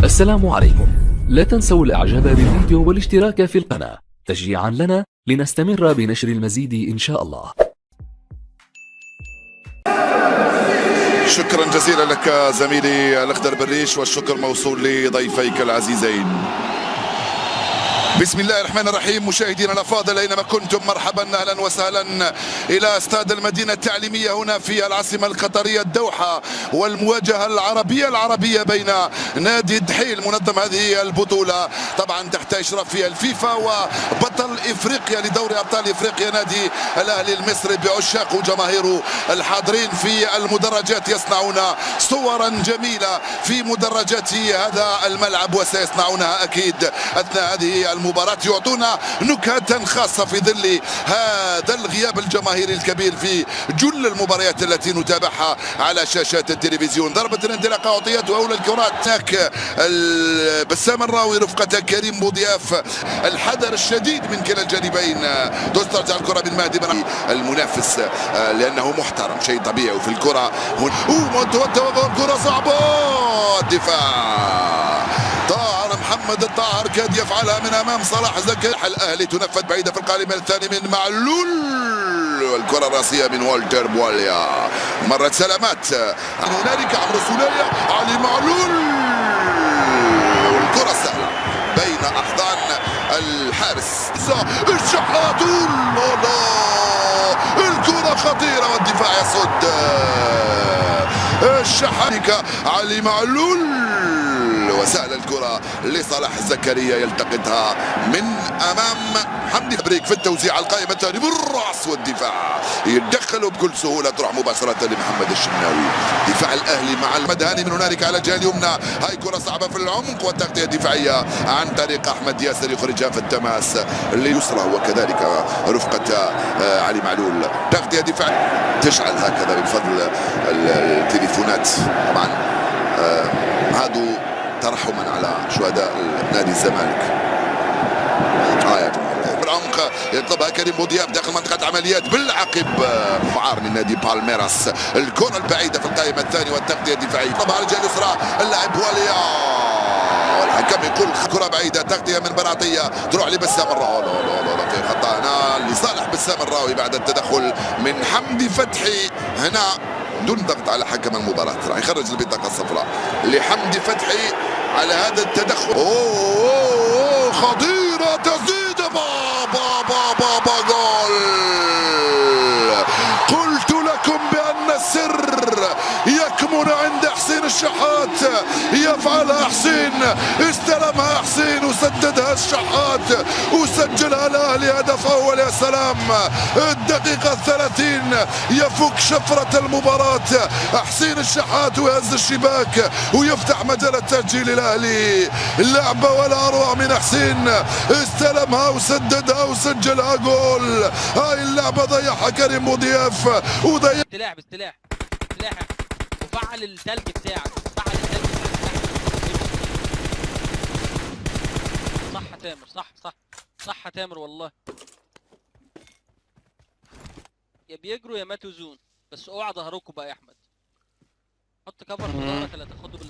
السلام عليكم. لا تنسوا الاعجاب بالفيديو والاشتراك في القناة تشجيعا لنا لنستمر بنشر المزيد ان شاء الله. شكرا جزيلا لك زميلي الاخضر بالريش، والشكر موصول لضيفيك العزيزين. بسم الله الرحمن الرحيم. مشاهدينا الافاضل اينما كنتم، مرحبا اهلا وسهلا الى استاد المدينه التعليميه هنا في العاصمه القطريه الدوحه، والمواجهه العربيه بين نادي دحيل منظم هذه البطوله طبعا تحت اشراف الفيفا، وبطل افريقيا لدوري ابطال افريقيا نادي الاهلي المصري بعشاق وجماهيره الحاضرين في المدرجات يصنعون صورا جميله في مدرجات هذا الملعب، وسيصنعونها اكيد اثناء هذه المباراة، يعطونا نكهة خاصة في ظل هذا الغياب الجماهيري الكبير في جل المباريات التي نتابعها على شاشات التلفزيون. ضربة الانطلاقة أعطيت أولى الكرات، هناك بسام الراوي رفقة كريم بوضياف، الحذر الشديد من كلا الجانبين. تسترجع الكرة من مهدي بن المنافس لأنه محترم، شيء طبيعي، وفي الكرة كرة صعبة، الدفاع محمد الطاهر كاد يفعلها من امام صلاح زكي. الاهلي تنفذ بعيده في القائمه الثاني من معلول، والكره الراسيه من والتر بواليا، مرت سلامات هنالك عمرو سولية، علي معلول، والكره سهله بين احضان الحارس الشحات، الكره خطيره والدفاع يصد الشحات، علي معلول، وسهل الكرة لصلاح زكريا يلتقطها من امام حمدي بريك في التوزيع القائمة الثاني بالراس، والدفاع يدخله بكل سهولة، تروح مباشرة لمحمد الشناوي. دفاع الاهلي مع المدهاني من هنالك على الجهة اليمنى، هاي كرة صعبة في العمق، والتغطية الدفاعية عن طريق احمد ياسر يخرجها في التماس ليسرى، وكذلك رفقة علي معلول. تغطية دفاعية تشعل هكذا بفضل التليفونات طبعا، هادو ترحما على شهداء نادي الزمالك. بالعمق يطلبها كريم بوضياف داخل منطقة عمليات بالعقب، معار من نادي بالميراس، الكرة البعيدة في القائمة الثانية والتغطية الدفاعية، طلبها على الجهة اليسرى اللاعب واليا، والحكم يقول كرة بعيدة، تغطية من بناطية تروح لبسام الراوي، في خطأ هنا لصالح بسام الراوي بعد التدخل من حمدي فتحي هنا دون ضغط على حكم المباراة، راح يخرج البطاقة الصفراء لحمدي فتحي على هذا التدخل. خطيرة، تسديدة، بابا جول. قلت لكم بأن السر يكمن عند حسين الشحات، يفعلها حسين، استلمها حسين وسددها الشحات وسجلها الاهلي هدف اول. يا سلام، الدقيقة 30 يفك شفرة المباراة حسين الشحات ويهز الشباك ويفتح مجال التسجيل الاهلي. اللعبة ولا اروع من حسين، استلمها وسددها وسجلها جول. هاي اللعبة ضيعها كريم بوضياف وضيع باستلاح وفعل التلج بتاعك، فعل التلج بتاعك. صح يا تامر، صح يا تامر والله. يا بيجروا يا ماتوا زون، بس اوعى ظهركم بقى يا احمد. حط كفر في ظهرك لا تاخده